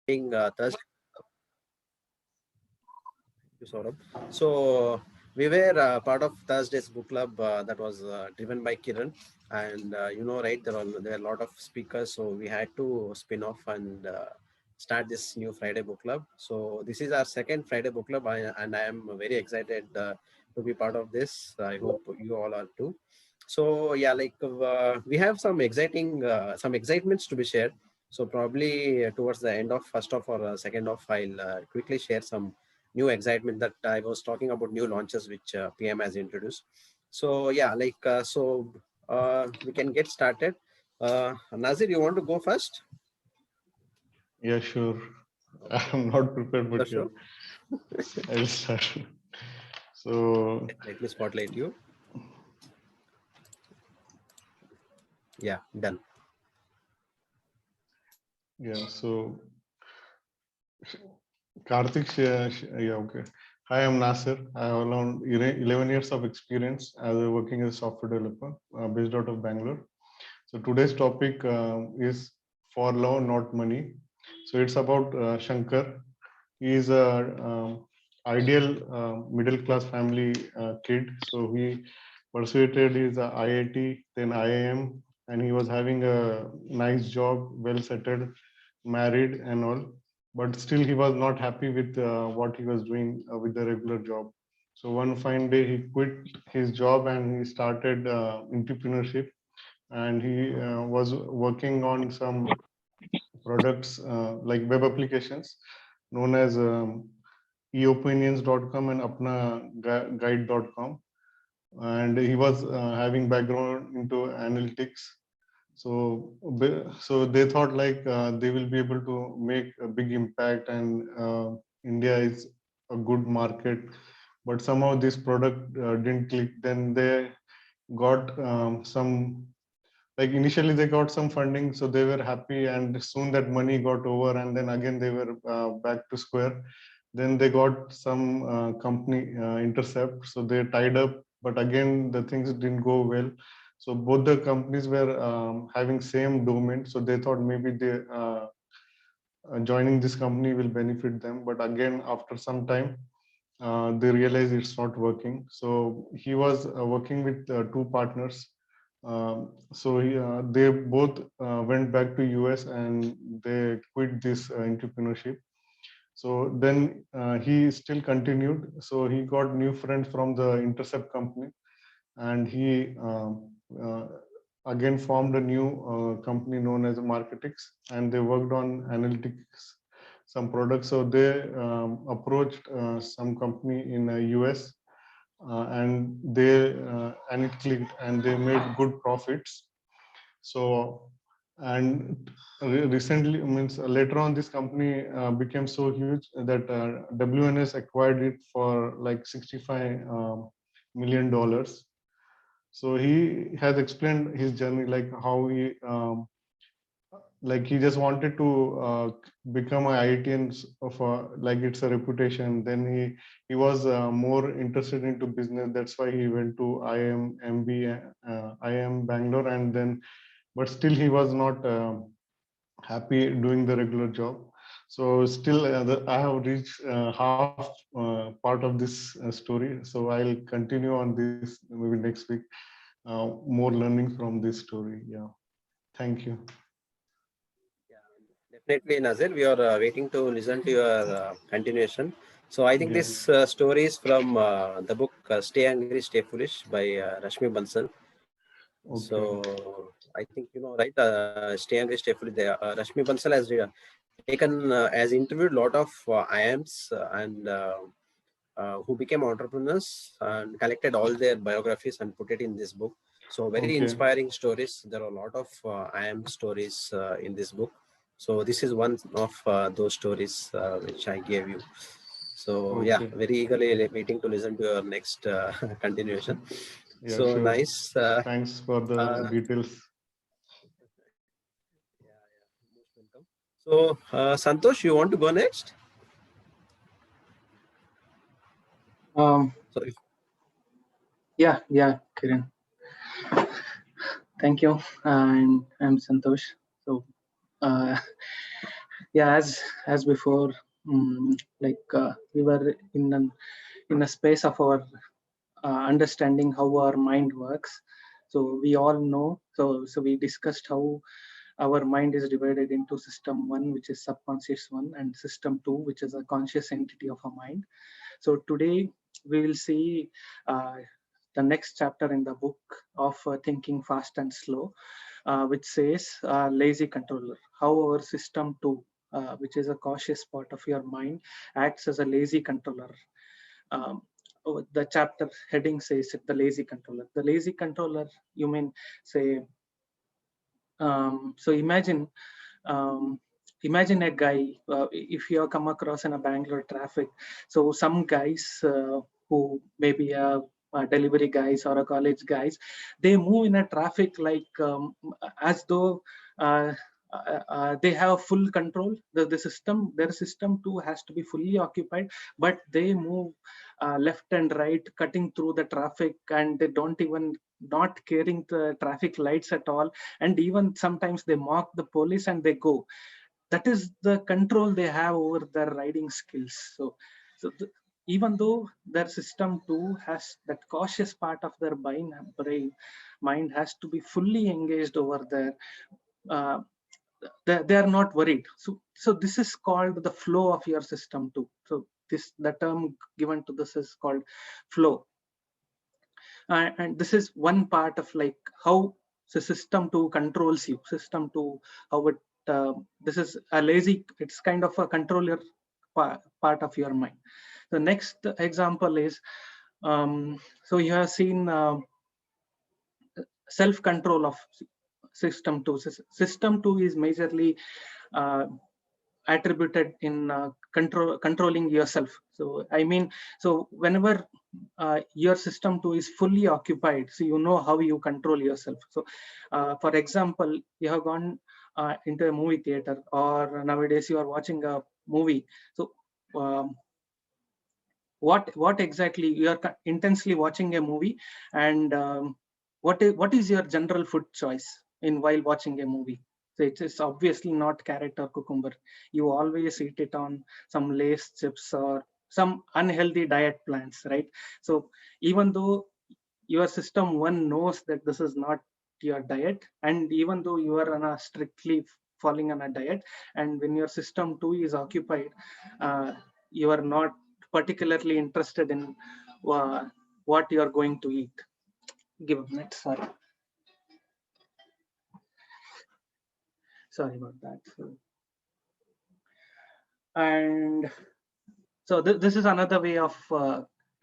Thursday. Saurabh. So we were part of Thursday's book club that was driven by Kiran, and right, there are a lot of speakers, so we had to spin off and start this new Friday book club. So this is our second Friday book club, and I am very excited to be part of this. I hope you all are too. So yeah, we have some some excitements to be shared. So probably towards the end of first off or second off, I'll quickly share some new excitement that I was talking about, new launches which PM has introduced. So yeah, we can get started. Nazir, you want to go first? Yeah, sure. I'm not prepared, but Sure. I'll start. So Let me spotlight you. Yeah, done. Yeah, so Karthik, yeah, okay. Hi, I'm Nasir. I have around 11 years of experience as working as a software developer based out of Bangalore. So today's topic is for love, not money. So it's about Shankar. He is a ideal middle class family kid. So he pursued his IIT, then IIM, and he was having a nice job, well settled, married, and all. But still, he was not happy with what he was doing with the regular job. So one fine day, he quit his job and he started entrepreneurship. And he was working on some products like web applications known as eopinions.com and apnaguide.com, and he was having background into analytics. So they thought like they will be able to make a big impact, and India is a good market, but somehow this product didn't click. Then they got some, like initially they got some funding, so they were happy, and soon that money got over, and then again they were back to square. Then they got some company intercept, so they tied up, but again the things didn't go well. So both the companies were having same domain, so they thought maybe they joining this company will benefit them, but again after some time they realized it's not working. So he was working with two partners. They both went back to US and they quit this entrepreneurship. So then he still continued. So he got new friends from the Intercept company, and he again formed a new company known as Marketix, and they worked on analytics, some products. So they approached some company in US, and it clicked, and they made good profits. So, and recently, means later on, this company became so huge that WNS acquired it for like $65 million. So he has explained his journey, like how he like he just wanted to become an IITian of like it's a reputation. Then he was more interested into business. That's why he went to IIM IIM Bangalore, and then but still he was not happy doing the regular job. So still I have reached half part of this story. So I'll continue on this maybe next week. More learning from this story. Yeah. Thank you. Definitely, Nazir. We are waiting to listen to your continuation. So I think Yeah. this story is from the book Stay Angry, Stay Foolish by Rashmi Bansal. Okay. So I think you know, right? Stay Angry, Stay Foolish. Rashmi Bansal has has interviewed a lot of IAMs and who became entrepreneurs and collected all their biographies and put it in this book. So very Okay. inspiring stories. There are a lot of IAM stories in this book. So this is one of those stories which I gave you. So yeah, Okay. very eagerly waiting to listen to your next continuation. Yeah, So sure. nice. Thanks for the Uh, details. yeah, most welcome. So Santosh, you want to go next? Um, So yeah, Kiran. Thank you. And I'm Santosh. So, uh, yeah, as before, we were in a space of our understanding how our mind works. So we all know. So we discussed how our mind is divided into system one, which is subconscious one, and system two, which is a conscious entity of a mind. So today we will see the next chapter in the book of Thinking Fast and Slow, which says lazy controller, how our system two, which is a cautious part of your mind, acts as a lazy controller. Um, the chapter heading says it, the lazy controller. The lazy controller, you mean say, so imagine a guy, if you have come across in a Bangalore traffic. So some guys who maybe delivery guys or a college guys, they move in a traffic like as though they have full control. The system, their system too has to be fully occupied, but they move left and right, cutting through the traffic, and they don't even not caring the traffic lights at all, and even sometimes they mock the police and they go. That is the control they have over their riding skills. Even though their system too has that cautious part of their brain mind has to be fully engaged over there, uh, they are not worried. So this is called the flow of your system too. So this, the term given to this is called flow. And this is one part of like how the system two controls you. System two, how it this is a lazy, it's kind of a controller part of your mind. The next example is, so you have seen self-control of system two. System two is majorly uh, attributed in controlling yourself. So I mean, so whenever your system two is fully occupied, so you know how you control yourself. So for example, you have gone into a movie theater, or nowadays you are watching a movie. So what exactly you are intensely watching a movie, and what is your general food choice in while watching a movie? So it is obviously not carrot or cucumber. You always eat it on some Lay's chips or some unhealthy diet plans, right? So even though your system one knows that this is not your diet, and even though you are on a strictly following on a diet, and when your system two is occupied, you are not particularly interested in what you are going to eat. Give a minute, sorry about that. And so this is another way of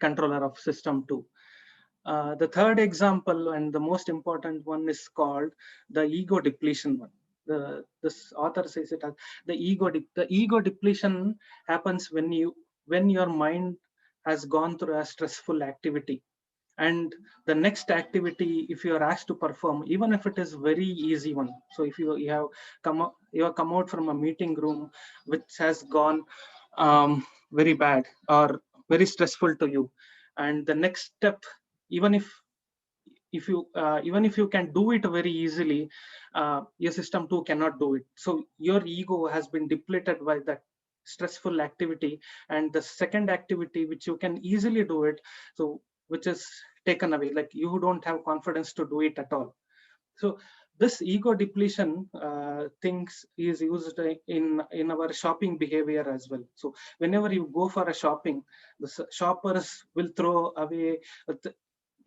controller of system two. The third example, and the most important one, is called the ego depletion one. This author says it as the ego depletion happens when your mind has gone through a stressful activity, and the next activity, if you are asked to perform, even if it is very easy one. So if you have come out from a meeting room which has gone very bad or very stressful to you, and the next step, even if you can do it very easily, your system too cannot do it. So your ego has been depleted by that stressful activity, and the second activity which you can easily do it, so which is taken away, like you don't have confidence to do it at all. So this ego depletion things is used in our shopping behavior as well. So whenever you go for a shopping, the shoppers will throw away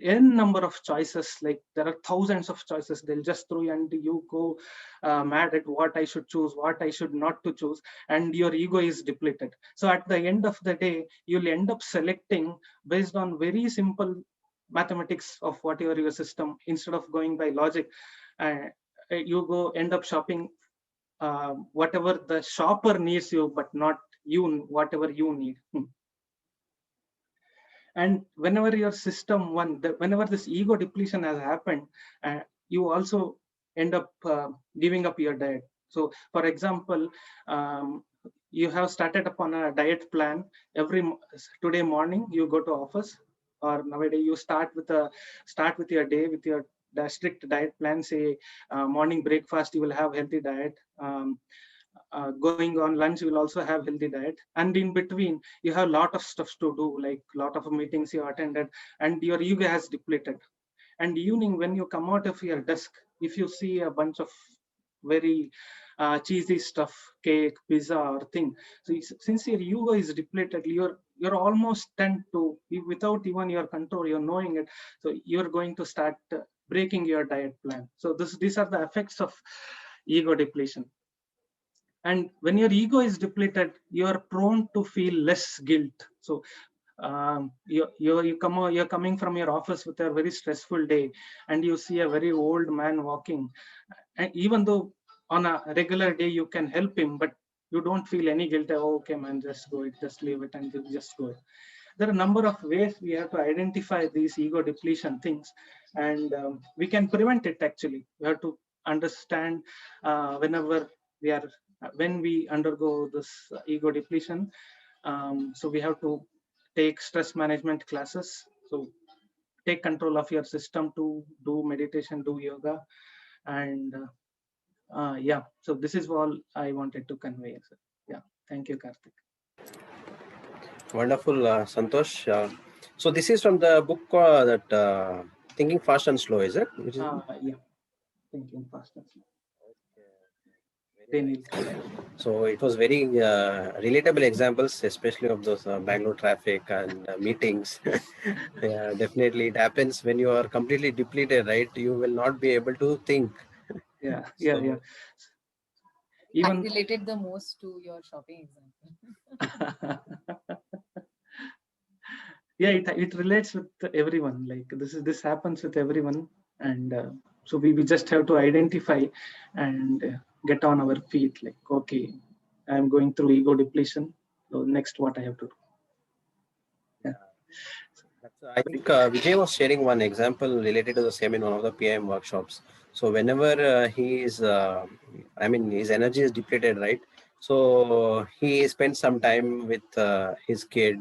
n number of choices. Like there are thousands of choices, they'll just throw you, and you go mad at what I should choose, what I should not to choose, and your ego is depleted. So at the end of the day, you'll end up selecting based on very simple mathematics of whatever your system, instead of going by logic. You go end up shopping whatever the shopper needs you, but not you whatever you need. And whenever your system one, whenever this ego depletion has happened, you also end up giving up your diet. So for example, you have started upon a diet plan. Today morning you go to office, or nowadays you start with your day with your strict diet plan. Say morning breakfast you will have healthy diet, going on lunch, you will also have healthy diet, and in between you have a lot of stuff to do, like a lot of meetings you attended, and your ego has depleted. And evening, when you come out of your desk, if you see a bunch of very cheesy stuff, cake, pizza, or thing, so since your ego is depleted, you're almost tend to, without even your control, you're knowing it, so you're going to start breaking your diet plan. So these are the effects of ego depletion. And when your ego is depleted, you are prone to feel less guilt. So you're coming from your office with a very stressful day, and you see a very old man walking, and even though on a regular day you can help him, but you don't feel any guilt. Oh, okay man, just go it, just leave it, and just go it. There are a number of ways we have to identify these ego depletion things, and we can prevent it. Actually, we have to understand whenever we are when we undergo this ego depletion. So we have to take stress management classes. So take control of your system, to do meditation, do yoga, and yeah. So this is all I wanted to convey. So, yeah, thank you, Karthik. Wonderful, Santosh. So this is from the book that Thinking Fast and Slow, is it? Yeah, Thinking Fast and Slow. Very nice. So it was very relatable examples, especially of those Bangalore traffic and meetings. Yeah, definitely it happens when you are completely depleted, right? You will not be able to think. Yeah. I related the most to your shopping example. Yeah, it relates with everyone. Like this happens with everyone, and so we just have to identify and get on our feet. Like, okay, I'm going through ego depletion. So next, what I have to do? Yeah. I think Vijay was sharing one example related to the same in one of the PIM workshops. So whenever his energy is depleted, right? So he spends some time with his kid,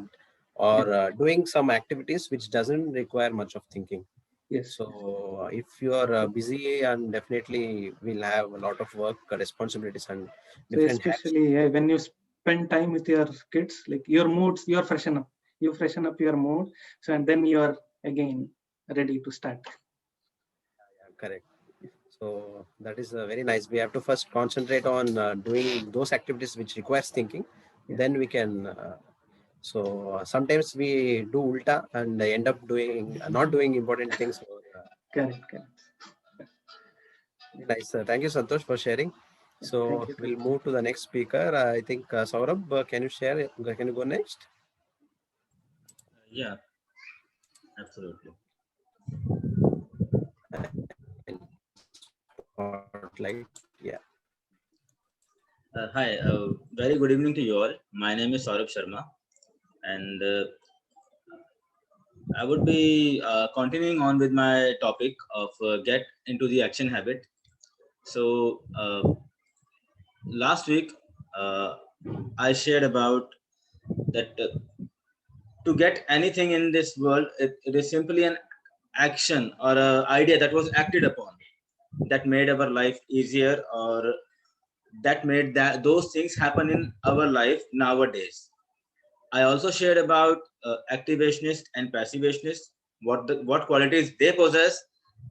or doing some activities which doesn't require much of thinking. Yes. So if you are busy, and definitely will have a lot of work, responsibilities, and different. So especially when you spend time with your kids, like your moods, you freshen up. You freshen up your mood, so and then you are again ready to start. Yeah, correct. So that is very nice. We have to first concentrate on doing those activities which requires thinking. Yeah. Then we can. Sometimes we do ulta and end up doing not doing important things. Correct. Nice. Thank you, Santosh, for sharing. So we'll move to the next speaker. I think Saurabh, can you share? Can you go next? Yeah, absolutely. Yeah. Hi, very good evening to you all. My name is Saurabh Sharma, and I would be continuing on with my topic of get into the action habit. So last week I shared about that to get anything in this world, it is simply an action or an idea that was acted upon that made our life easier, or that made those things happen in our life nowadays. I also shared about activationist and passivationist, what qualities they possess,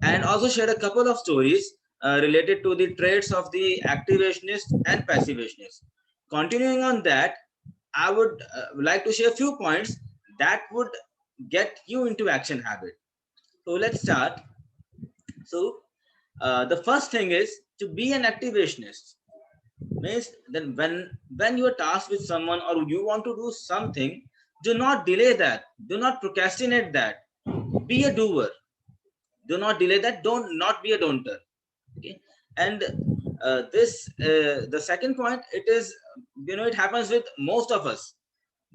and also shared a couple of stories related to the traits of the activationist and passivationist. Continuing on that, I would like to share a few points that would get you into action habit. So let's start. So the first thing is to be an activationist. Means then when you are tasked with someone or you want to do something, do not delay that, do not procrastinate that, be a doer. Do not delay that, not be a don'ter. Okay. And the second point, it is, it happens with most of us,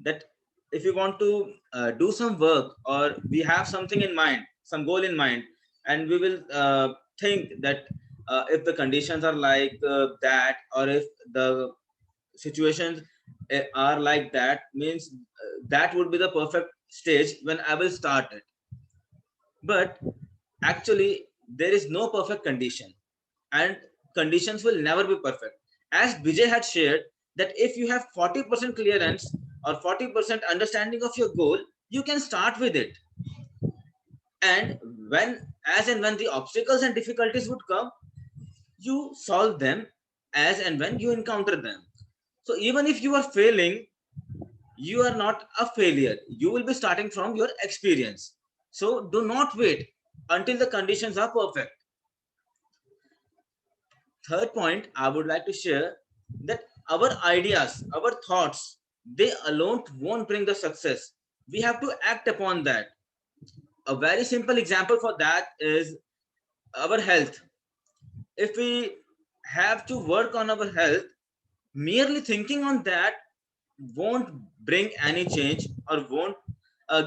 that if you want to do some work, or we have something in mind, some goal in mind, and we will think that if the conditions are like that, or if the situations are like that, means that would be the perfect stage when I will start it. But actually there is no perfect condition, and conditions will never be perfect. as Vijay had shared, that if you have 40% clearance or 40% understanding of your goal, you can start with it. And as and when the obstacles and difficulties would come, you solve them as and when you encounter them. So even if you are failing, you are not a failure. You will be starting from your experience. So do not wait until the conditions are perfect. Third point I would like to share, that our ideas, our thoughts, they alone won't bring the success. We have to act upon that. A very simple example for that is our health. If we have to work on our health, merely thinking on that won't bring any change or won't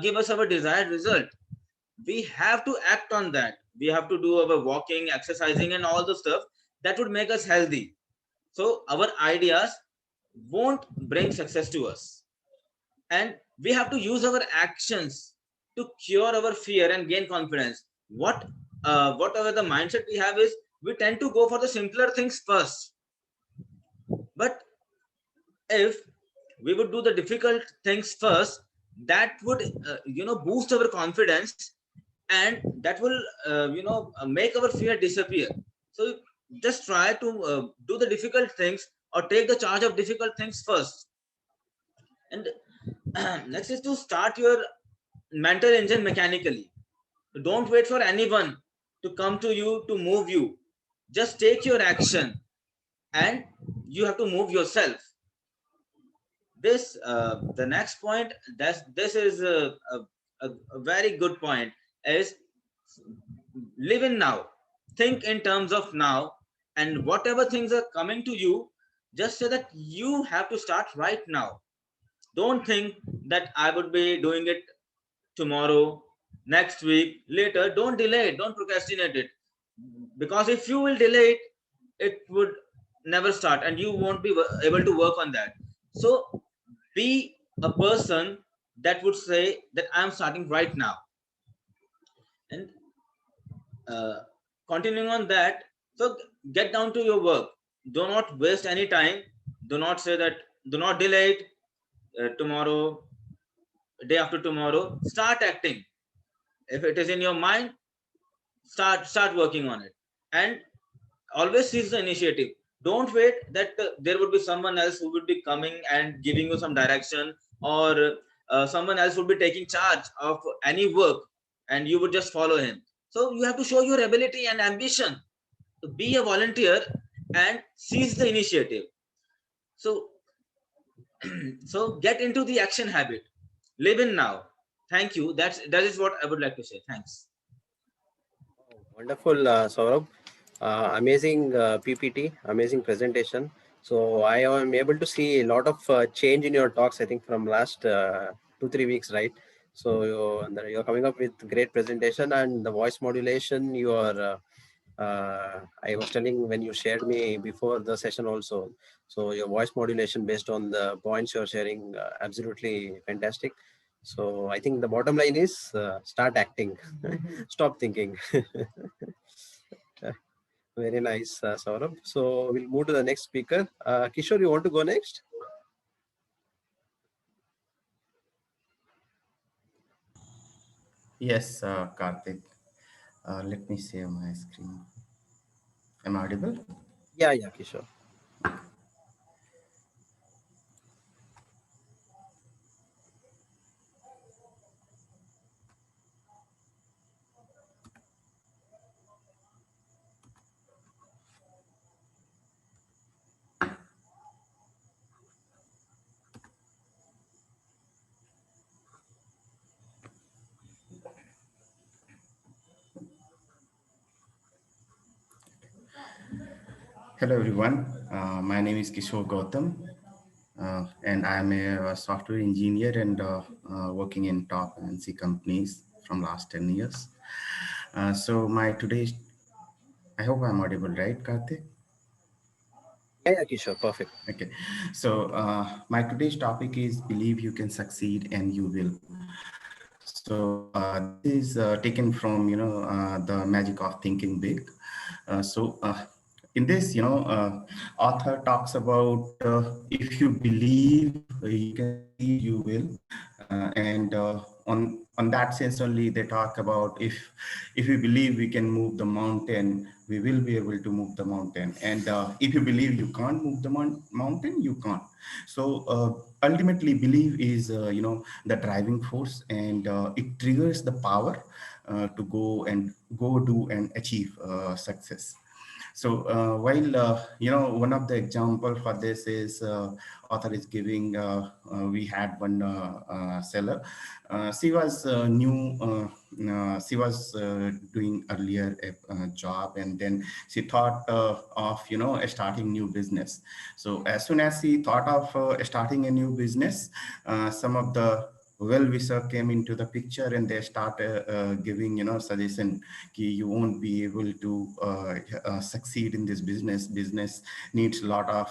give us our desired result. We have to act on that. We have to do our walking, exercising, and all the stuff that would make us healthy. So our ideas won't bring success to us. And we have to use our actions to cure our fear and gain confidence. Whatever the mindset we have is, we tend to go for the simpler things first. But if we would do the difficult things first, that would boost our confidence, and that will make our fear disappear. So just try to do the difficult things or take the charge of difficult things first. And next is to start your mental engine mechanically. Don't wait for anyone to come to you to move you. Just take your action, and you have to move yourself. The next point, this is a very good point, is live in now. Think in terms of now, and whatever things are coming to you, just say that you have to start right now. Don't think that I would be doing it tomorrow, next week, later. Don't delay it, don't procrastinate it, because if you will delay it, it would never start and you won't be able to work on that. So be a person that would say that I'm starting right now. And continuing on that, so get down to your work. Do not waste any time. Do not say that, do not delay it, tomorrow, day after tomorrow. Start acting. If it is in your mind, start working on it, and always seize the initiative. Don't wait that there would be someone else who would be coming and giving you some direction, or someone else would be taking charge of any work and you would just follow him. So you have to show your ability and ambition to be a volunteer and seize the initiative. So so get into the action habit. Live in now. Thank you. That is what I would like to say. Thanks. Wonderful, Saurabh. Amazing PPT, amazing presentation. So I am able to see a lot of change in your talks, I think, from last 2-3 weeks, right? So you're coming up with great presentation, and the voice modulation, I was telling when you shared me before the session also. So your voice modulation based on the points you're sharing, absolutely fantastic. So I think the bottom line is start acting, stop thinking. Very nice, Saurabh. So we'll move to the next speaker. Kishore, you want to go next? Yes, Karthik. Let me share my screen. Am I audible? Yeah, Kishore. Hello, everyone. My name is Kishore Gautam, and I'm a software engineer and working in top MNC companies from last 10 years. So my today's, I hope I'm audible, right, Karthik? Yeah, Kishore, perfect. Okay. So my today's topic is believe you can succeed and you will. So this is taken from, the magic of thinking big. in this, author talks about if you believe you can succeed, you will. And on that sense only, they talk about if you believe we can move the mountain, we will be able to move the mountain. And if you believe you can't move the mountain, you can't. So ultimately, belief is the driving force, and it triggers the power to go do and achieve success. So while one of the example for this is author is giving, we had one seller. She was new. She was doing earlier a job, and then she thought of starting new business. So as soon as she thought of starting a new business, some of the well-wisher came into the picture, and they started giving suggestion कि you won't be able to succeed in this business. Business needs a lot of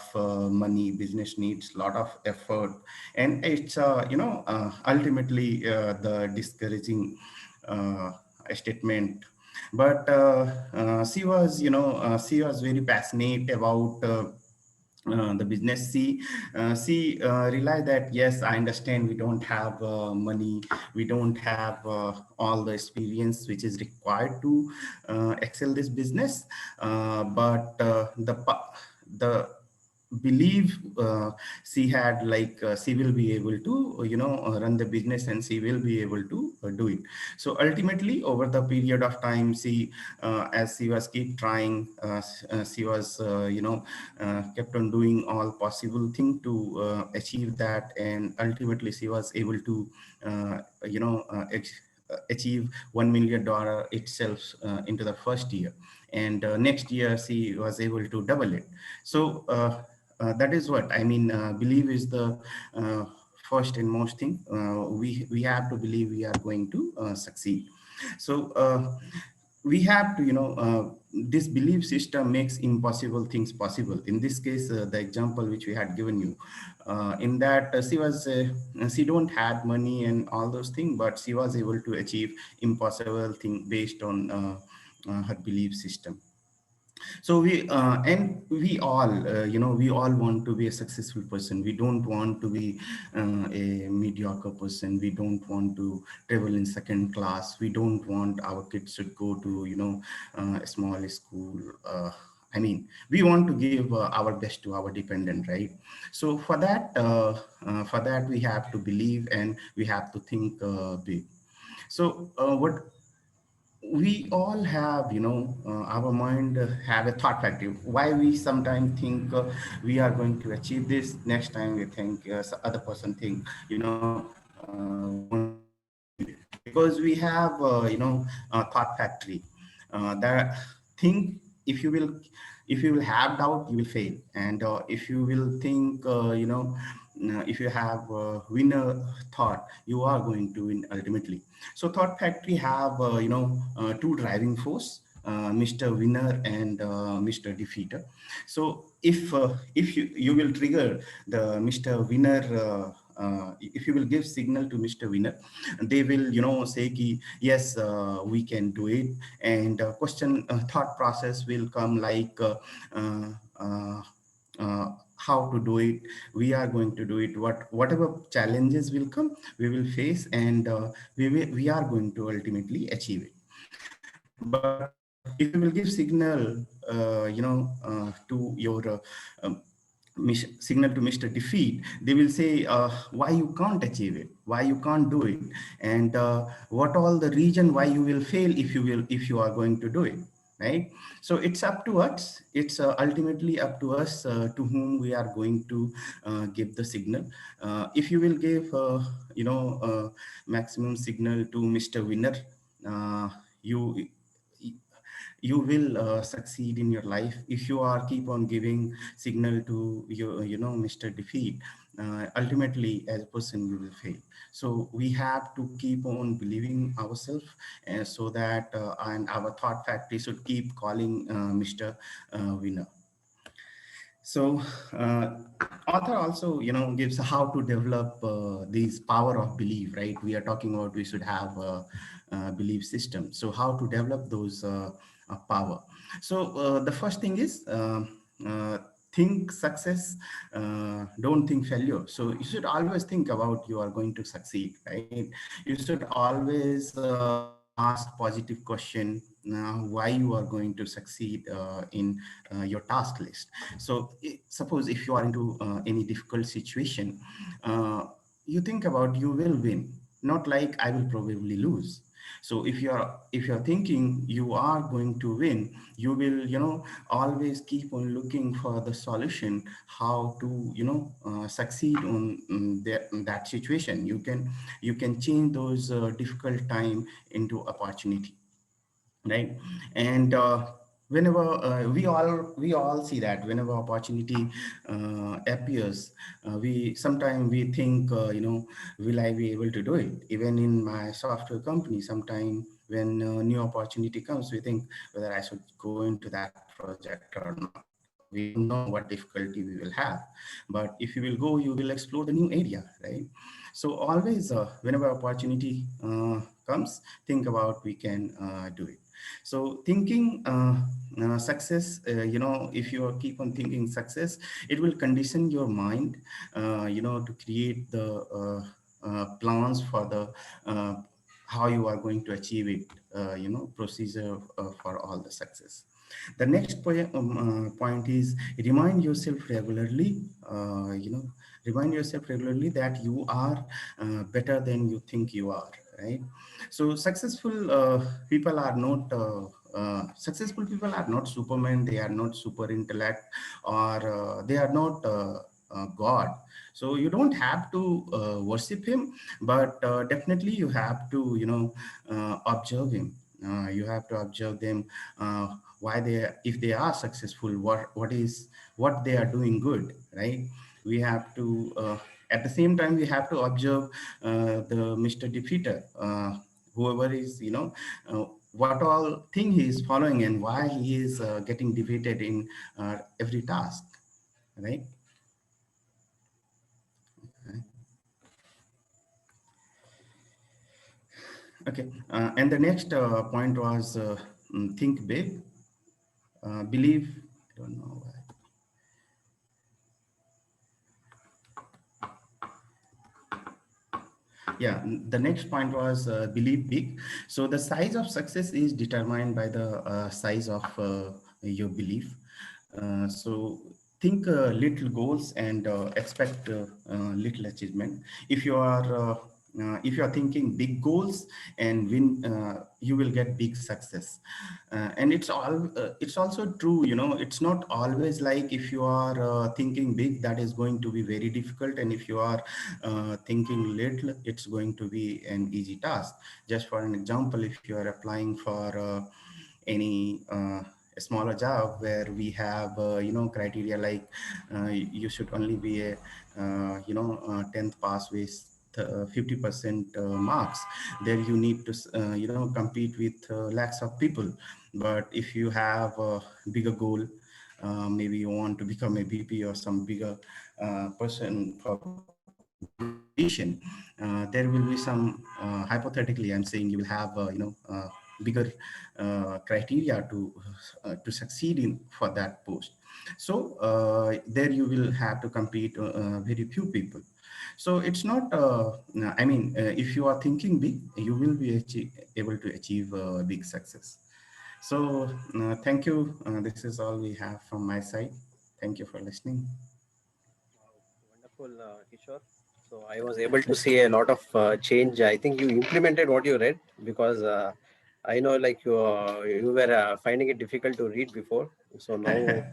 money. Business needs a lot of effort, and it's ultimately the discouraging statement. But she was very passionate about the business. She realized that yes, I understand we don't have money, we don't have all the experience which is required to excel this business, but the believe she had, like she will be able to run the business, and she will be able to do it. So ultimately, over the period of time, she as she was keep trying, she was kept on doing all possible thing to achieve that, and ultimately she was able to achieve $1 million itself into the first year. And next year she was able to double it. So that is what I mean. Belief is the first and most thing. We have to believe we are going to succeed. So we have to, this belief system makes impossible things possible. In this case, the example which we had given you, in that she don't had money and all those things, but she was able to achieve impossible thing based on her belief system. So we all we all want to be a successful person. We don't want to be a mediocre person. We don't want to travel in second class. We don't want our kids to go to a small school. I mean, we want to give our best to our dependent, right? So for that we have to believe, and we have to think big. So what we all have, our mind have a thought factory. Why we sometimes think we are going to achieve this, next time we think other person think we won't achieve it. Because we have a thought factory that think, if you will have doubt, you will fail. And if you will think if you have winner thought, you are going to win ultimately. So thought factory have two driving force, Mr. Winner and Mr. Defeater. So if you will trigger the Mr. Winner, if you will give signal to Mr. Winner, they will say ki, yes, we can do it. And question thought process will come like how to do it. We are going to do it. Whatever challenges will come, we will face, and we are going to ultimately achieve it. But if you will give signal to your signal to Mr. Defeat, they will say why you can't achieve it, why you can't do it, and what all the reason why you will fail if you are going to do it, right? So it's up to us. It's ultimately up to us to whom we are going to give the signal. If you will give maximum signal to Mr. Winner, you you will succeed in your life. If you are keep on giving signal to your Mr. Defeat, ultimately as a person we will fail. So we have to keep on believing ourselves, so that and our thought factory should keep calling Mr. Winner. So author also gives how to develop this power of belief, right? We are talking about we should have a belief system. So how to develop those power. So the first thing is uh, think success, don't think failure. So you should always think about you are going to succeed, right? You should always ask positive question, why you are going to succeed in your task list. So suppose if you are into any difficult situation, you think about you will win, not like I will probably lose. So if you're thinking you are going to win, you will always keep on looking for the solution, how to succeed on that situation. You can change those difficult time into opportunity, right? And whenever we all see that whenever opportunity appears, we sometimes we think, will I be able to do it? Even in my software company, sometime when new opportunity comes, we think whether I should go into that project or not. We don't know what difficulty we will have, but if you will go, you will explore the new area, right? So always whenever opportunity comes, think about we can do it. So thinking success, if you keep on thinking success, it will condition your mind, to create the plans for the how you are going to achieve it, procedure for all the success. The next point is remind yourself regularly, remind yourself regularly that you are better than you think you are, right? So people are not successful people are not superman, they are not super intellect, or they are not god. So you don't have to worship him, but definitely you have to observe him. You have to observe them, why they, if they are successful, what they are doing good, right? We have to at the same time we have to observe the Mr. Defeater, whoever is, what all thing he is following and why he is getting defeated in every task, right? Okay, and the next point was think big, believe. I don't know why. Yeah, the next point was believe big. So the size of success is determined by the size of your belief. So think little goals and expect little achievement. If you are thinking big goals and win, you will get big success. And it's also true, it's not always like if you are thinking big, that is going to be very difficult, and if you are thinking little, it's going to be an easy task. Just for an example, if you are applying for any a smaller job where we have criteria like you should only be a 10th pass with 50% marks, there you need to compete with lakhs of people. But if you have a bigger goal, maybe you want to become a VP or some bigger person for position, there will be some hypothetically I'm saying you will have bigger criteria to succeed in for that post. So there you will have to compete very few people. So it's not if you are thinking big, you will be able to achieve big success. So thank you. This is all we have from my side. Thank you for listening. Wonderful, Kishore. So I was able to see a lot of change. I think you implemented what you read, because I know like you were finding it difficult to read before. So now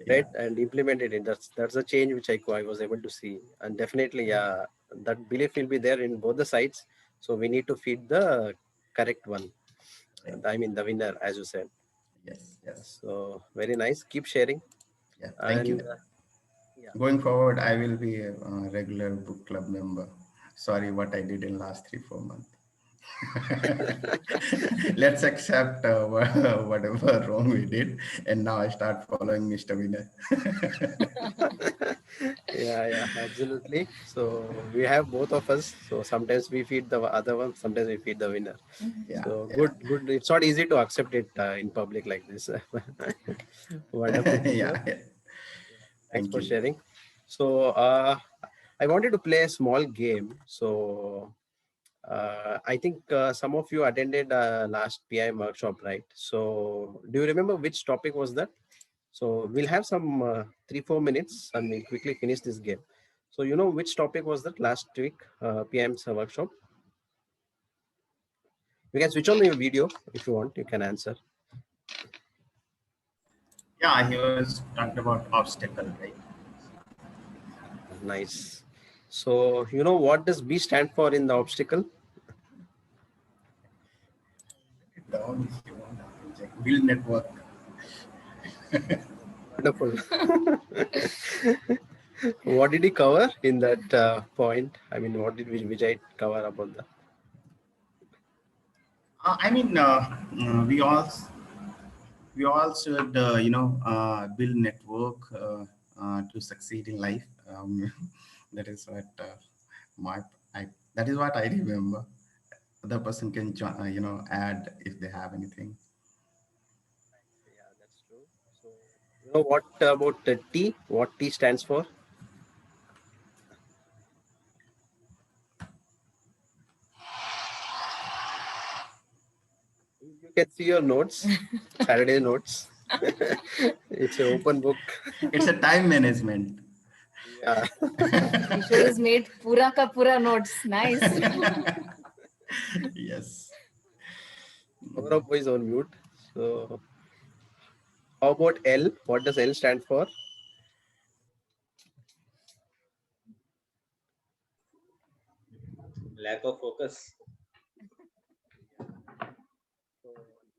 read and implemented it. That's a change which I was able to see. And definitely, yeah, that belief will be there in both the sides. So we need to feed the correct one. I mean the winner, as you said. Yes. So very nice. Keep sharing. Yeah, thank And you. yeah. Going forward, I will be a regular book club member. Sorry what I did in last 3-4 months. Let's accept whatever wrong we did, and now I start following Mr. Winner. Yeah, absolutely. So we have both of us. So sometimes we feed the other one, sometimes we feed the winner. Yeah, So yeah. good. It's not easy to accept it in public like this. Wonderful. Yeah, Thanks yeah. Thank for you. sharing. So I wanted to play a small game. So I think some of you attended last PIM workshop, right? So do you remember which topic was that? So we'll have some 3-4 minutes and we'll quickly finish this game. So you know which topic was that last week, PM's workshop? You can switch on your video if you want, you can answer. Yeah, he was talking about obstacle, right? Nice. So you know what does B stand for in the obstacle? Down if you want. Check. Build network. Wonderful. What did he cover in that point? I mean, what did Vijay cover about that? I mean, we all should build network to succeed in life. That is what that is what I remember. Other person can add if they have anything. Yeah, that's true. So you know what about T? What T stands for? You can see your notes, Saturday notes. It's an open book. It's a time management. Yeah. Kishore has made pura ka pura notes. Nice. Yes. Gaurav is on mute. So how about L? What does L stand for? Lack of focus.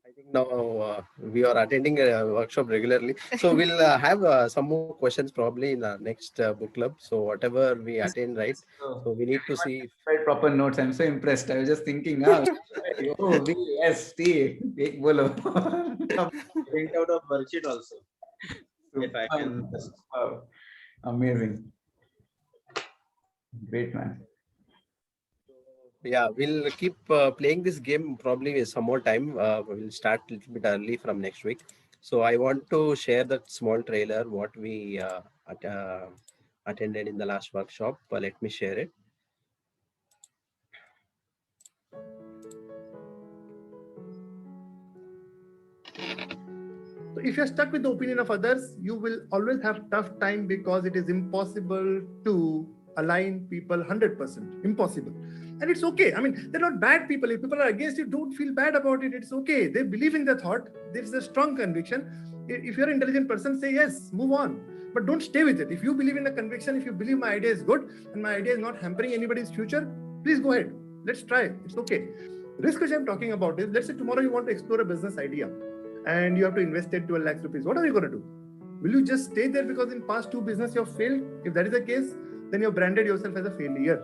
I think now we are attending a workshop regularly. So we'll have some more questions probably in our next book club. So whatever we attend, right? So we need to see. Write proper notes. I'm so impressed. I was just thinking, VST, bolo. Print out of worksheet also. If I can. Wow. Amazing. Great, man. Yeah, we'll keep playing this game probably with some more time. We'll start a little bit early from next week. So I want to share that small trailer, what we attended in the last workshop. Let me share it. So if you're stuck with the opinion of others, you will always have tough time because it is impossible to align people 100%. Impossible. And it's okay. I mean, they're not bad people. If people are against you, don't feel bad about it. It's okay. They believe in their thought. There's a strong conviction. If you're an intelligent person, say yes, move on. But don't stay with it. If you believe in a conviction, if you believe my idea is good and my idea is not hampering anybody's future, please go ahead. Let's try. It's okay. Risk which I'm talking about is, let's say tomorrow you want to explore a business idea and you have to invest 12 lakhs rupees. What are you going to do? Will you just stay there because in past 2 business you have failed? If that is the case, then you have branded yourself as a failure.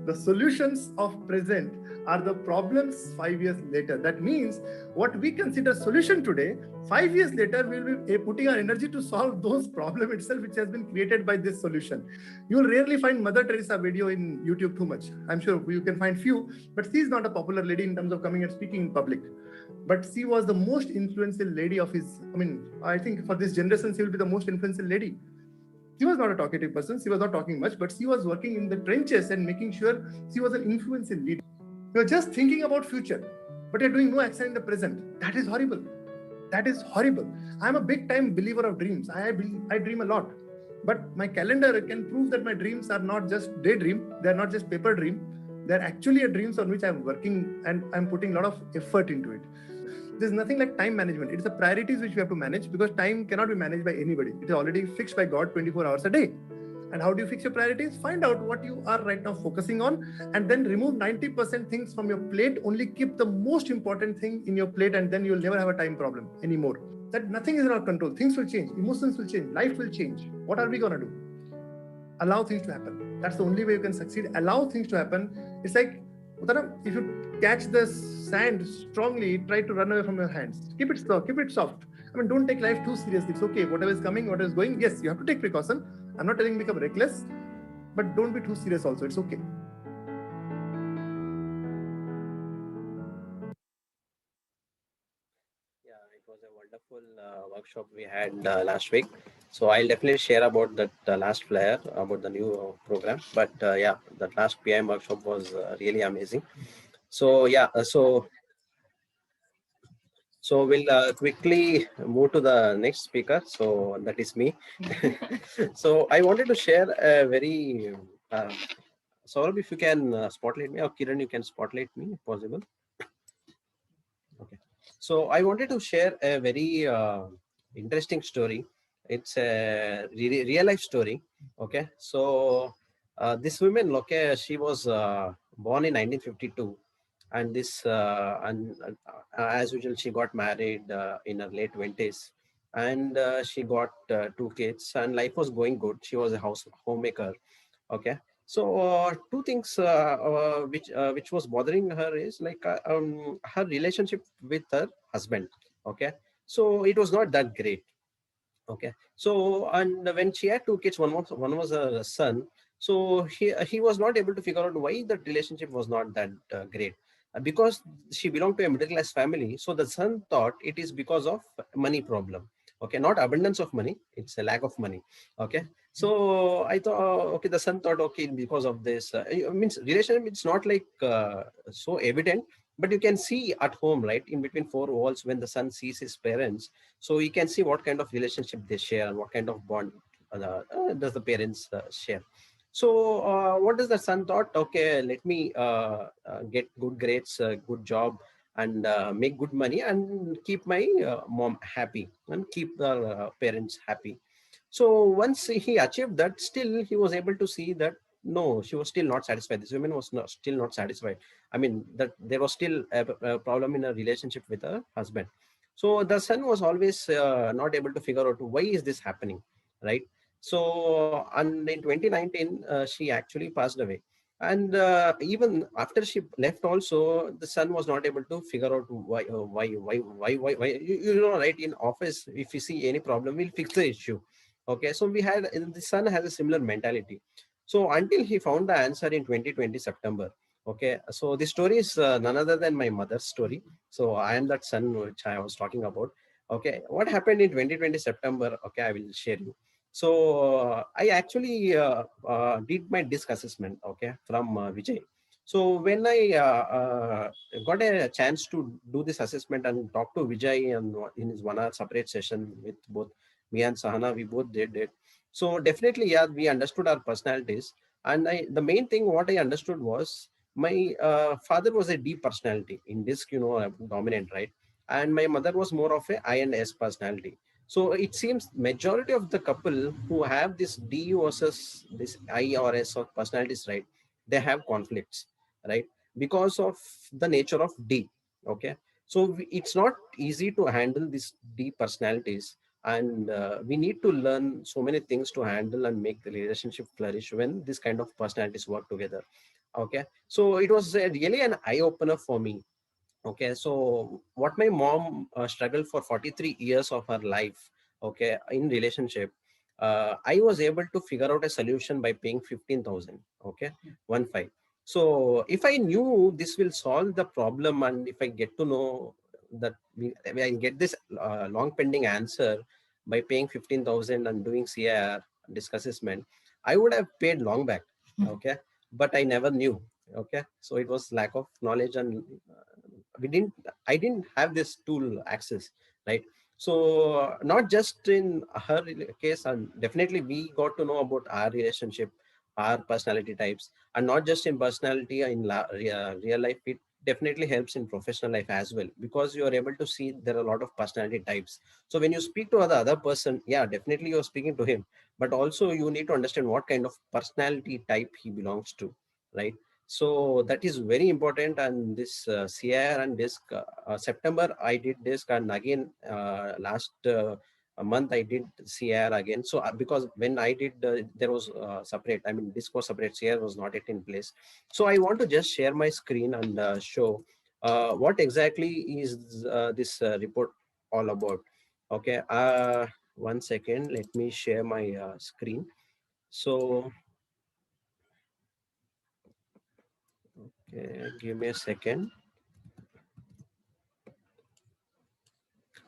The solutions of present are the problems 5 years later. That means what we consider solution today, 5 years later, we will be putting our energy to solve those problems itself, which has been created by this solution. You will rarely find Mother Teresa video in YouTube too much. I'm sure you can find few, but she is not a popular lady in terms of coming and speaking in public. But she was the most influential lady of his, I think for this generation, she will be the most influential lady. She was not a talkative person. She was not talking much, but she was working in the trenches and making sure she was an influential leader. You're just thinking about future, but you're doing no action in the present. That is horrible. That is horrible. I'm a big time believer of dreams. I dream a lot, but my calendar can prove that my dreams are not just daydream. They're not just paper dream. They're actually a dreams on which I'm working and I'm putting a lot of effort into it. There's nothing like time management. It's the priorities which we have to manage because time cannot be managed by anybody. It is already fixed by God 24 hours a day. And how do you fix your priorities? Find out what you are right now focusing on and then remove 90% things from your plate. Only keep the most important thing in your plate and then you'll never have a time problem anymore. That nothing is in our control. Things will change. Emotions will change. Life will change. What are we going to do? Allow things to happen. That's the only way you can succeed. Allow things to happen. It's like Uttara, if you catch the sand strongly, try to run away from your hands. Keep it slow, keep it soft. I mean, don't take life too seriously. It's okay. Whatever is coming, whatever is going, yes, you have to take precaution. I'm not telling you become reckless, but don't be too serious also. It's okay. Yeah, it was a wonderful workshop we had last week. So I'll definitely share about that last flyer about the new program. But yeah, that last PM workshop was really amazing. So yeah, so we'll quickly move to the next speaker. So that is me. So I wanted to share a very Saurabh, if you can spotlight me, or Kiran, you can spotlight me if possible. Okay. So I wanted to share a very interesting story. It's a real life story. Okay. So this woman, okay, she was born in 1952, and this and as usual, she got married in her late 20s, and she got two kids, and life was going good. She was a homemaker. Okay. So two things which was bothering her is like her relationship with her husband. Okay. So it was not that great. Okay. So and when she had two kids, one was a son. So he was not able to figure out why the relationship was not that great. Because she belonged to a middle class family, so the son thought it is because of money problem. Okay, not abundance of money; it's a lack of money. Okay, so I thought, okay, the son thought, okay, because of this, means relationship. It's not like so evident, but you can see at home, right, in between four walls, when the son sees his parents, so you can see what kind of relationship they share and what kind of bond does the parents share. So what does the son thought? Okay, let me get good grades, good job, and make good money and keep my mom happy and keep the parents happy. So once he achieved that, still he was able to see that no, she was still not satisfied. This woman was still not satisfied. I mean, that there was still a problem in a relationship with her husband. So the son was always not able to figure out why is this happening, right? So and in 2019, she actually passed away. And even after she left, also the son was not able to figure out why. You know, right? In office, if we see any problem, we'll fix the issue. Okay, so the son has a similar mentality. So until he found the answer in 2020 September. Okay, so the story is none other than my mother's story. So I am that son which I was talking about. Okay, what happened in 2020 September? Okay, I will share you. So I actually did my disc assessment. Okay, from Vijay. So when I got a chance to do this assessment and talk to Vijay and in his 1 hour separate session with both me and Sahana, we both did it. So definitely, yeah, we understood our personalities. And the main thing what I understood was my father was a D personality in disc, you know, dominant, right? And my mother was more of a I and S personality. So it seems majority of the couple who have this D versus this I or S or personalities, right? They have conflicts, right? Because of the nature of D. Okay. So it's not easy to handle these D personalities, and we need to learn so many things to handle and make the relationship flourish when this kind of personalities work together. Okay, so it was really an eye opener for me. Okay, so what my mom struggled for 43 years of her life, okay, in relationship, I was able to figure out a solution by paying 15,000. Okay, 1 5. So if I knew this will solve the problem, and if I get to know that I get this long pending answer by paying 15,000 and doing CIR disc assessment, I would have paid long back. Okay, but I never knew. Okay, so it was lack of knowledge, and we didn't I didn't have this tool access, right? So not just in her case, and definitely we got to know about our relationship, our personality types, and not just in personality in real life. It definitely helps in professional life as well, because you are able to see there are a lot of personality types. So when you speak to the other person, yeah, definitely you're speaking to him, but also you need to understand what kind of personality type he belongs to, right? So that is very important. And this CIR and disc, September I did disc, and again last a month I did CIR again. So because when I did, there was separate, I mean, DISC was separate, CIR was not yet in place. So I want to just share my screen and show what exactly is this report all about. Okay, one second, let me share my screen. So, okay, give me a second.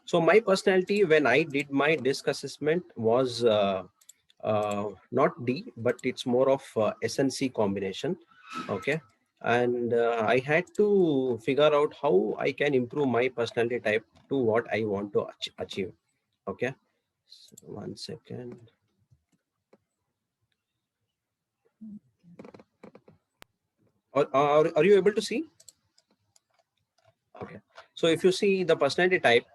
So my personality when I did my DISC assessment was not D, but it's more of SNC combination. Okay. And I had to figure out how I can improve my personality type to what I want to achieve. Okay. So one second. Are you able to see? Okay. So if you see the personality type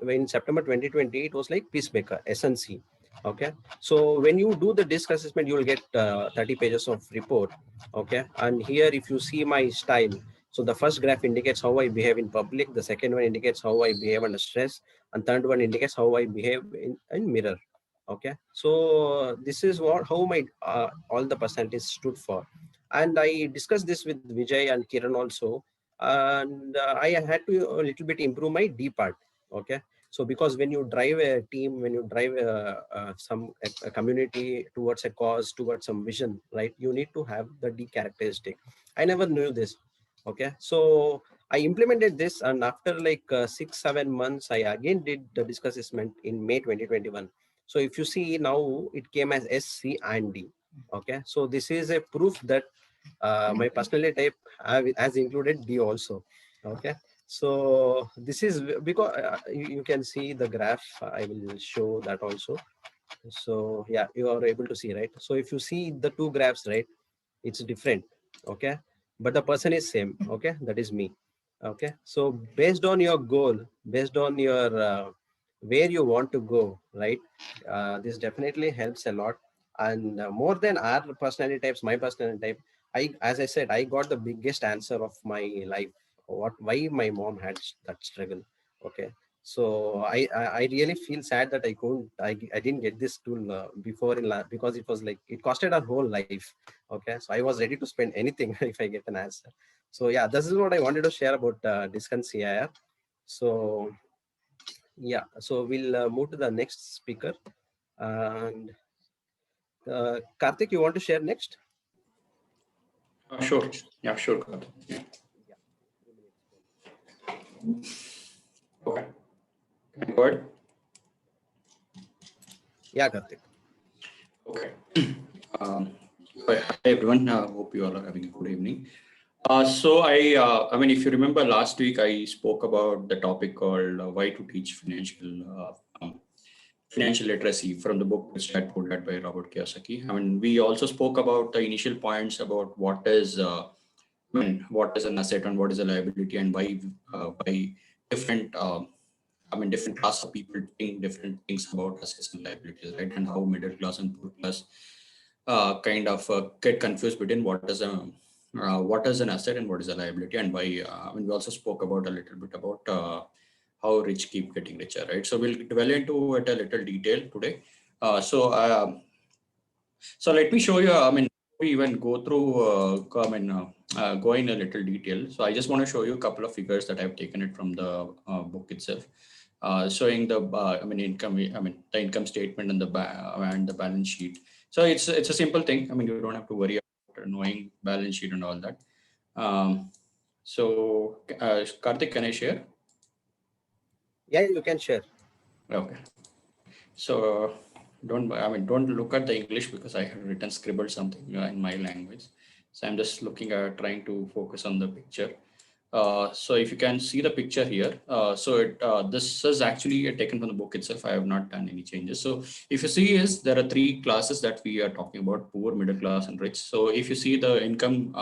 in September 2020, it was like peacemaker, SNC. Okay. So when you do the DISC assessment, you will get 30 pages of report. Okay. And here, if you see my style, so the first graph indicates how I behave in public. The second one indicates how I behave under stress. And third one indicates how I behave in mirror. Okay. So this is what how my all the personalities stood for. And I discussed this with Vijay and Kiran also. And I had to a little bit improve my D part. Okay. So because when you drive a team, when you drive a community towards a cause, towards some vision, right, you need to have the D characteristic. I never knew this. Okay. So I implemented this, and after like 6-7 months, I again did the DISC assessment in May 2021. So if you see now, it came as S, C, and D. Okay. So this is a proof that my personality type has included D also. Okay. So this is because you can see the graph. I will show that also. So yeah, you are able to see, right? So if you see the two graphs, right, it's different. Okay. But the person is same. Okay. That is me. Okay. So based on your goal, based on your where you want to go, right, this definitely helps a lot. And more than our personality types, my personality type, as I said, I got the biggest answer of my life. Why my mom had that struggle. Okay. So I really feel sad that I didn't get this tool before because it was like, it costed our whole life. Okay. So I was ready to spend anything if I get an answer. So yeah, this is what I wanted to share about DISC and CIR. So yeah, so we'll move to the next speaker. And Karthik, you want to share next? Sure. Yeah, sure. Yeah. Okay. Go ahead. Yeah, Karthik. Okay. Hi everyone. Hope you all are having a good evening. So I mean, if you remember last week, I spoke about the topic called "Why to Teach Financial Literacy" from the book Rich Dad Poor Dad by Robert Kiyosaki. I mean, we also spoke about the initial points about what is an asset and what is a liability, and why different different class of people think different things about assets and liabilities, right? And how middle class and poor class get confused between what is an asset and what is a liability, and why. We also spoke about a little bit about how rich keep getting richer, right? So we'll dwell into it a little detail today. So let me show you. We even go through. Go in a little detail. So I just want to show you a couple of figures that I've taken it from the book itself, showing the income. The income statement and the balance sheet. So it's a simple thing. You don't have to worry about knowing balance sheet and all that. Karthik, can I share? Yeah, you can share. Okay. So don't look at the English because I have scribbled something in my language. So I'm just trying to focus on the picture. So if you can see the picture here, this is actually taken from the book itself. I have not done any changes. So if you see there are three classes that we are talking about: poor, middle class, and rich. So if you see the income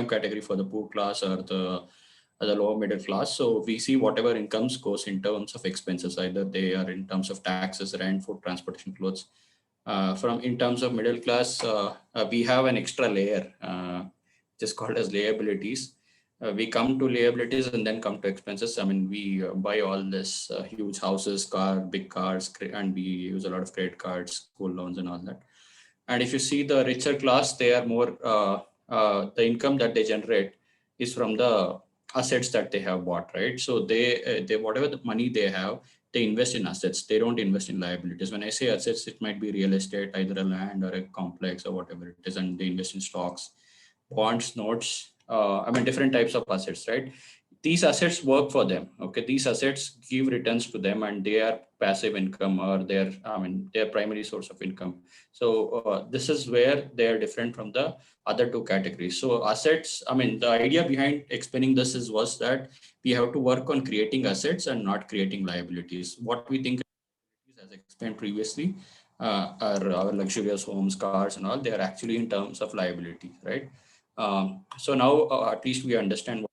category for the poor class or the lower middle class, so we see whatever incomes goes in terms of expenses, either they are in terms of taxes, rent, food, transportation, clothes. In terms of middle class, we have an extra layer, just called as liabilities. we come to liabilities and then come to expenses. I mean, we buy all this huge houses, big cars, and we use a lot of credit cards, school loans, and all that. And if you see the richer class, they are more, the income that they generate is from the assets that they have bought, right? So they whatever the money they have, they invest in assets. They don't invest in liabilities. When I say assets, it might be real estate, either a land or a complex or whatever it is, and they invest in stocks, bonds, notes, I mean, different types of assets, right? These assets work for them. Okay, these assets give returns to them, and they are passive income, or their, I mean, their primary source of income. So this is where they are different from the other two categories. So assets, I mean, the idea behind explaining this was that we have to work on creating assets and not creating liabilities. What we think, as explained previously, are our luxurious homes, cars, and all. They are actually in terms of liability, right? So now at least we understand what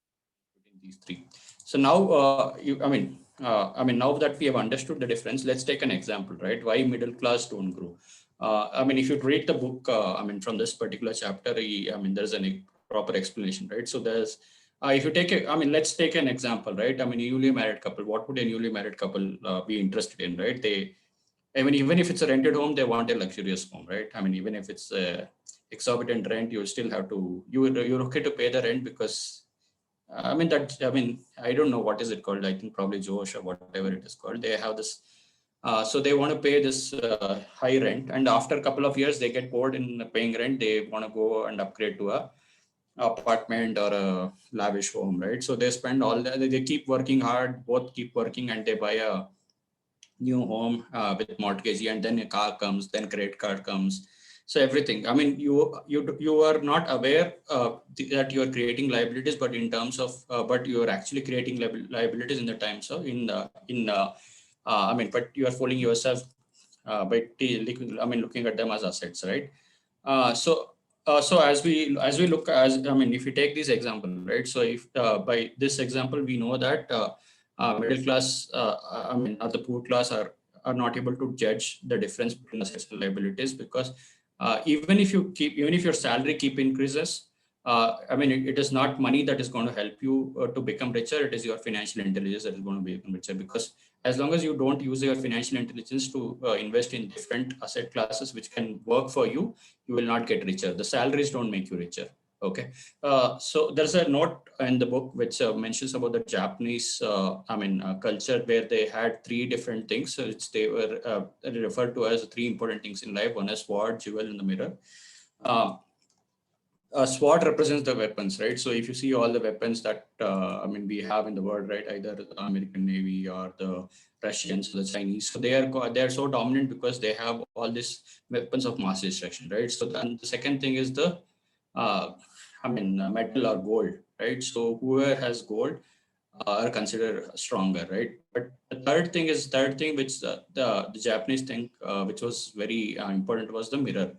between these three. So now, I mean, now that we have understood the difference, let's take an example, right? Why middle class don't grow? I mean, if you read the book, I mean, from this particular chapter, I mean, there's a proper explanation, right? So there's, if you take I mean, let's take an example, right? I mean, a newly married couple, what would a newly married couple be interested in, right? I mean, even if it's a rented home, they want a luxurious home, right? I mean, even if it's a exorbitant rent, you still have to, you're okay to pay the rent because, I mean, I don't know what is it called. I think probably Josh or whatever it is called. They have this, so they want to pay this high rent, and after a couple of years, they get bored in paying rent. They want to go and upgrade to a apartment or a lavish home, right? So they spend all that. They keep working hard, both keep working, and they buy a new home with mortgage, and then a car comes, then credit card comes. So everything, I mean, you are not aware that you are creating liabilities, but in terms of, but you are actually creating liabilities in the times of, I mean, but you are fooling yourself by, I mean, looking at them as assets, right? So as we look, as I mean, if you take this example, right? So if by this example, we know that middle class, I mean, or the poor class are not able to judge the difference between assets and liabilities, because even if your salary keep increases, I mean, it is not money that is going to help you to become richer. It is your financial intelligence that is going to become richer, because as long as you don't use your financial intelligence to invest in different asset classes which can work for you, you will not get richer. The salaries don't make you richer. Okay. So there's a note in the book which mentions about the Japanese, culture, where they had three different things which they were referred to as three important things in life. One is sword, jewel, and the mirror. SWOT represents the weapons, right? So if you see all the weapons that we have in the world, right, either the American Navy or the Russians, the Chinese, so they are so dominant because they have all these weapons of mass destruction, right? So then the second thing is the metal or gold, right? So whoever has gold are considered stronger, right? But the third thing which the Japanese think, which was very important, was the mirror.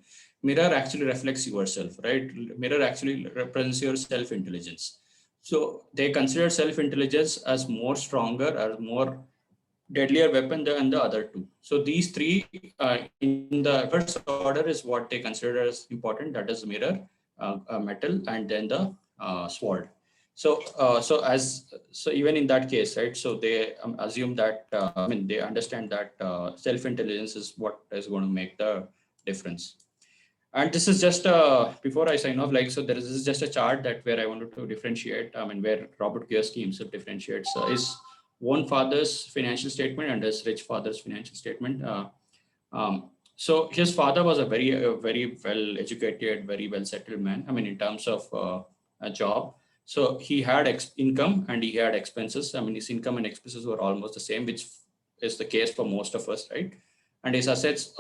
Mirror actually reflects yourself, right? Mirror actually represents your self-intelligence. So they consider self-intelligence as more stronger or more deadlier weapon than the other two. So these three in the first order is what they consider as important. That is mirror, metal, and then the sword. So even in that case, right? So they assume that they understand that self-intelligence is what is going to make the difference. And this is just before I sign off, this is just a chart that where I wanted to differentiate. Where Robert Kiyosaki himself differentiates his own father's financial statement and his rich father's financial statement. So his father was a very well educated, very well settled man. In terms of a job. So he had income and he had expenses. His income and expenses were almost the same, which is the case for most of us, right? And his assets,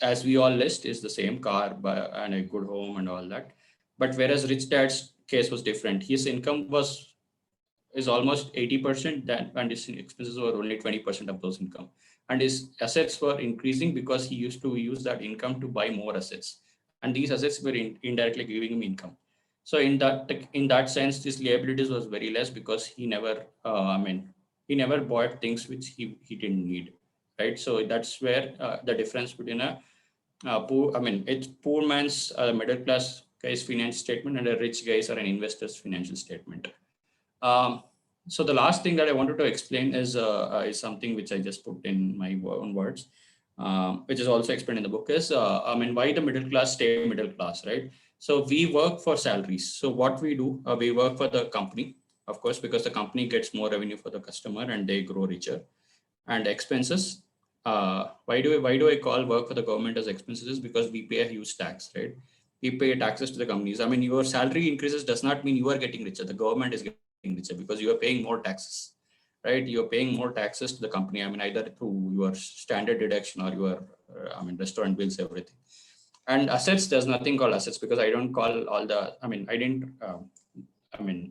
as we all list, is the same car and a good home and all that. But whereas rich dad's case was different, his income is almost 80%, and his expenses were only 20% of those income. And his assets were increasing because he used to use that income to buy more assets, and these assets were indirectly giving him income. So in that sense, his liabilities was very less because he never bought things which he didn't need. Right, so that's where the difference between it's poor man's middle class guy's financial statement and a rich guy's or an investor's financial statement. So the last thing that I wanted to explain is something which I just put in my own words, which is also explained in the book is, why the middle class stay middle class, right? So we work for salaries. So what we do, we work for the company, of course, because the company gets more revenue for the customer and they grow richer. And expenses, why do I call work for the government as expenses? Is because we pay a huge tax, right? We pay taxes to the companies. I mean, your salary increases does not mean you are getting richer. The government is getting richer because you are paying more taxes, right? You are paying more taxes to the company. I mean, either through your standard deduction or your, restaurant bills, everything. And assets, there's nothing called assets because I don't call all the, I didn't,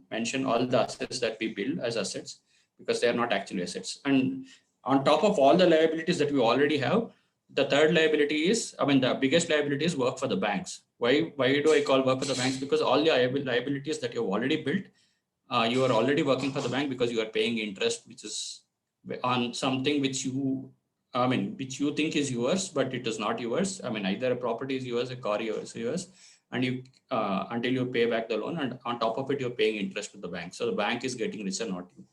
mention all the assets that we build as assets because they are not actually assets. And on top of all the liabilities that we already have, the third liability is, the biggest liability is work for the banks. Why do I call work for the banks? Because all the liabilities that you've already built, you are already working for the bank because you are paying interest, which is on something which you, which you think is yours, but it is not yours. Either a property is yours, a car is yours, and you until you pay back the loan, and on top of it, you're paying interest to the bank. So the bank is getting richer, not you.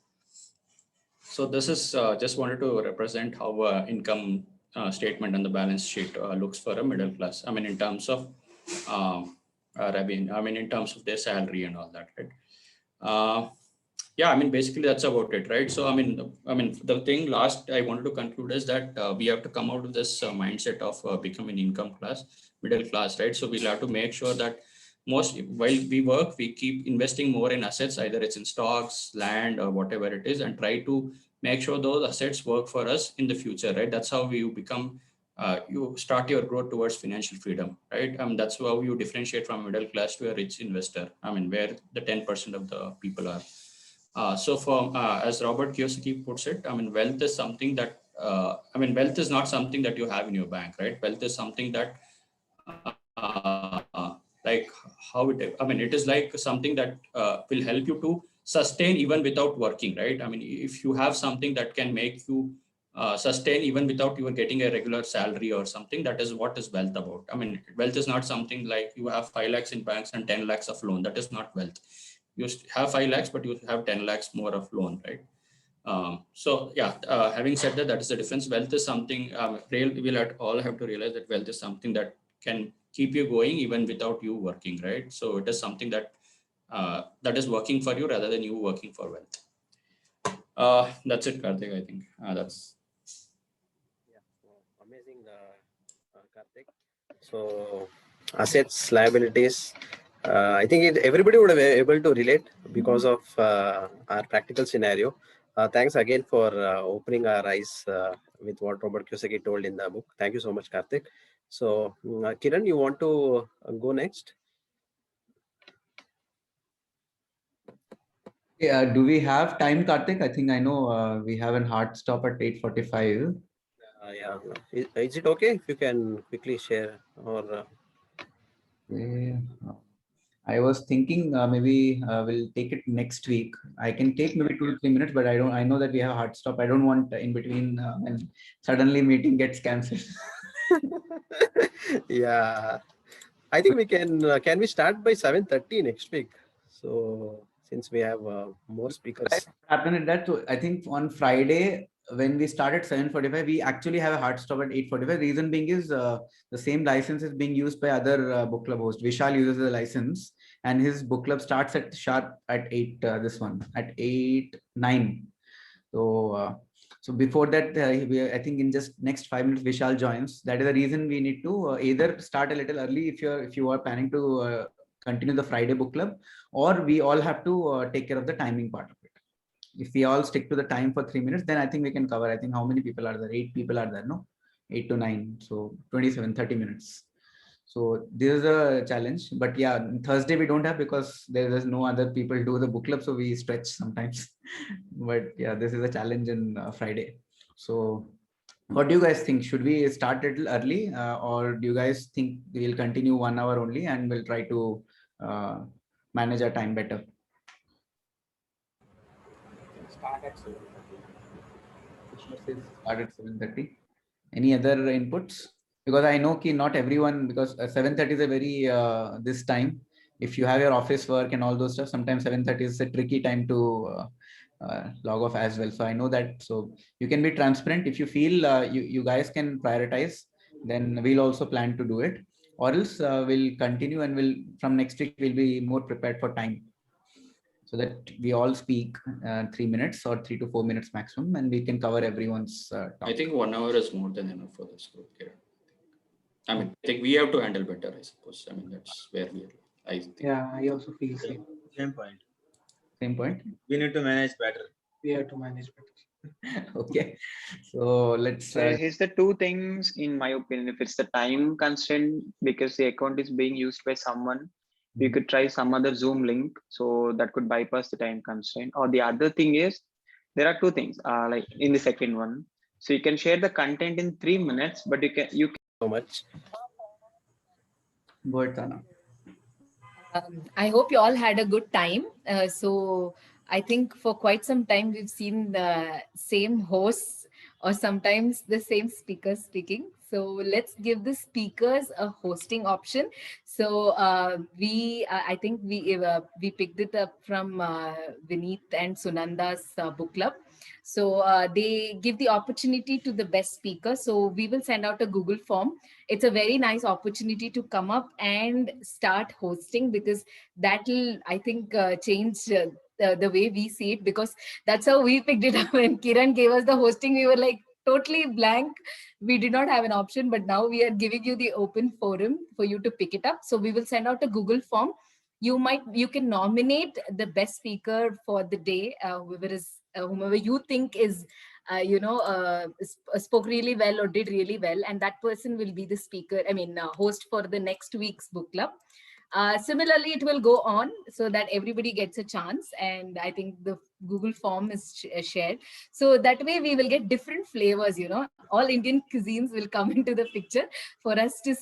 So this is just wanted to represent how income statement and the balance sheet looks for a middle class. In terms of revenue, in terms of their salary and all that, right? Yeah, basically that's about it, right? So the thing last I wanted to conclude is that we have to come out of this mindset of becoming income class, middle class, right? So we'll have to make sure that while we work, we keep investing more in assets, either it's in stocks, land, or whatever it is, and try to make sure those assets work for us in the future, right? That's how you become, you start your growth towards financial freedom, right? That's how you differentiate from middle class to a rich investor. Where the 10% of the people are. So as Robert Kiyosaki puts it, wealth is something that, wealth is not something that you have in your bank, right? Wealth is something that, like how it is like something that will help you to sustain even without working, right? If you have something that can make you sustain even without you getting a regular salary or something, that is what is wealth about. Wealth is not something like you have 5 lakhs in banks and 10 lakhs of loan. That is not wealth. You have 5 lakhs, but you have 10 lakhs more of loan, right? So yeah, having said that, that is the difference. Wealth is something, we'll all have to realize that wealth is something that can keep you going even without you working, right? So it is something that that is working for you rather than you working for wealth. That's it, Karthik, I think. That's amazing, Karthik. So assets, liabilities, I think everybody would have been able to relate because of our practical scenario. Thanks again for opening our eyes with what Robert Kiyosaki told in the book. Thank you so much, Karthik. So Kiran, you want to go next? Yeah, do we have time, Karthik? I think I know we have a hard stop at 8:45. Yeah. Is it okay if you can quickly share or? Yeah. I was thinking maybe we'll take it next week. I can take maybe 2 to 3 minutes, but I know that we have a hard stop. I don't want in between and suddenly meeting gets cancelled. Yeah, I think we can we start by 7:30 next week? So since we have more speakers. Happened in that, so I think on Friday when we start at 7:45, we actually have a hard stop at 8:45. Reason being is the same license is being used by other book club host. Vishal uses the license, and his book club starts at sharp at 8. This one at 8:09. So before that, I think in just next 5 minutes Vishal joins. That is the reason we need to either start a little early if you are planning to continue the Friday book club, or we all have to take care of the timing part of it. If we all stick to the time for 3 minutes, then I think we can cover. I think how many people are there? 8 people are there, no? 8 to 9. So 30 minutes. So this is a challenge. But yeah, Thursday we don't have because there's no other people do the book club. So we stretch sometimes. But yeah, this is a challenge in Friday. So what do you guys think? Should we start a little early or do you guys think we'll continue 1 hour only and we'll try to manage our time better? Start at 7:30. Any other inputs? Because I know not everyone, because 7:30 is a very this time, if you have your office work and all those stuff, sometimes 7:30 is a tricky time to log off as well. So I know that. So you can be transparent. If you feel you guys can prioritize, then we'll also plan to do it. Or else we'll continue, and we'll from next week we'll be more prepared for time, so that we all speak 3 minutes or 3 to 4 minutes maximum, and we can cover everyone's talk. I think 1 hour is more than enough for this group here. I mean, I think we have to handle better, I suppose. I mean, that's where we are. I think. Yeah, I also feel same. Same point. Same point. We need to manage better. We have to manage better. Okay, so let's. So here's the two things, in my opinion. If it's the time constraint, because the account is being used by someone, you could try some other Zoom link, so that could bypass the time constraint. Or the other thing is, there are two things. Like in the second one, so you can share the content in 3 minutes, but you can So much. Go ahead, Tana. I hope you all had a good time. So I think for quite some time we've seen the same hosts or sometimes the same speakers speaking. So let's give the speakers a hosting option. So I think we picked it up from Vineet and Sunanda's book club. So they give the opportunity to the best speaker. So we will send out a Google form. It's a very nice opportunity to come up and start hosting, because that will, I think, change the way we see it, because that's how we picked it up. When Kiran gave us the hosting, we were like totally blank. We did not have an option, but now we are giving you the open forum for you to pick it up. So we will send out a Google form. You can nominate the best speaker for the day, whomever you think is spoke really well or did really well, and that person will be the speaker, host for the next week's book club. Similarly, it will go on so that everybody gets a chance, and I think the Google form is shared. So that way we will get different flavors, all Indian cuisines will come into the picture for us to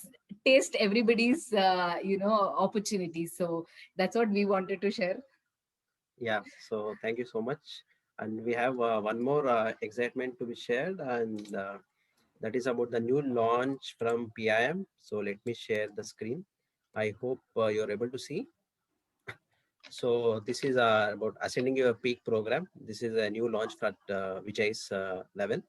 taste everybody's, opportunities. So that's what we wanted to share. Yeah, so thank you so much. And we have one more excitement to be shared, and that is about the new launch from PIM. So let me share the screen. I hope you're able to see. So this is about Ascending Your Peak program. This is a new launch at Vijay's level.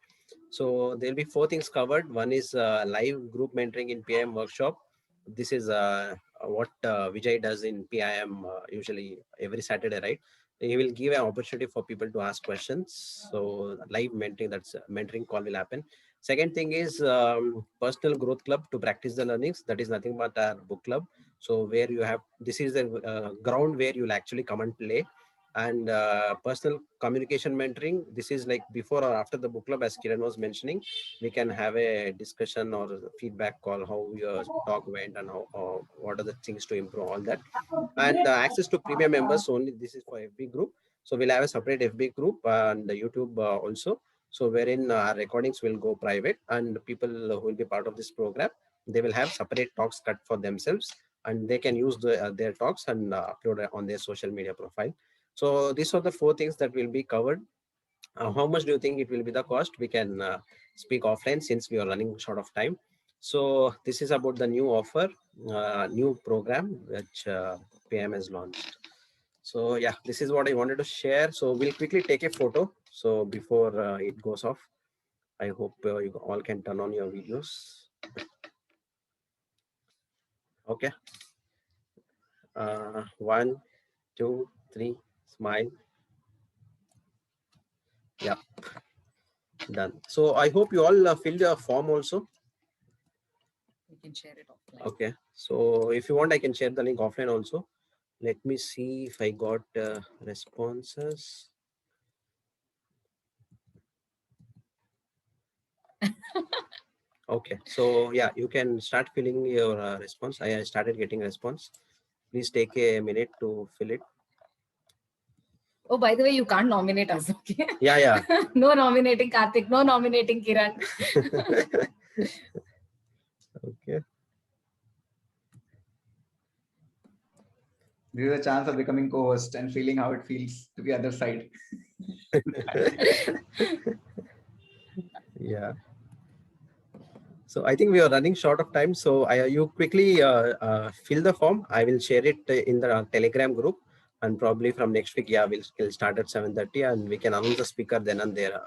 So there'll be 4 things covered. One is live group mentoring in PIM workshop. This is what Vijay does in PIM usually every Saturday, right? He will give an opportunity for people to ask questions. So live mentoring, that's mentoring call will happen. Second thing is personal growth club to practice the learnings. That is nothing but our book club. So where you have, this is the ground where you'll actually come and play. And personal communication mentoring, this is like before or after the book club, as Kiran was mentioning, we can have a discussion or feedback call, how your talk went and how what are the things to improve, all that. And access to premium members only, this is for FB group. So we'll have a separate FB group and the YouTube also. So wherein our recordings will go private, and people who will be part of this program, they will have separate talks cut for themselves, and they can use their talks and upload on their social media profile. So these are the 4 things that will be covered. How much do you think it will be the cost? We can speak offline since we are running short of time. So this is about the new offer, new program which PM has launched. So yeah, this is what I wanted to share. So we'll quickly take a photo. So before it goes off, I hope you all can turn on your videos. Okay. 1, 2, 3, smile. Yeah, done. So I hope you all filled your form also. We can share it offline. Okay, so if you want, I can share the link offline also. Let me see if I got responses. Okay, so yeah, you can start filling your response. I started getting response. Please take a minute to fill it. Oh, by the way, you can't nominate us, okay? Yeah. No nominating Karthik, no nominating Kiran. Okay. This is a chance of becoming co-host and feeling how it feels to be other side. Yeah. So I think we are running short of time. So you quickly fill the form. I will share it in the Telegram group, and probably from next week, yeah, we'll start at 7:30, and we can announce the speaker then and there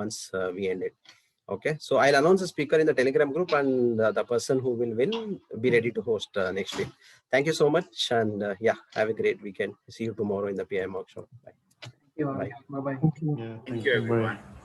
once we end it. Okay, so I'll announce the speaker in the Telegram group, and the person who will win be ready to host next week. Thank you so much, and yeah, have a great weekend. See you tomorrow in the PIM workshop. Bye. Bye bye. Yeah, Thank you, everyone. Bye.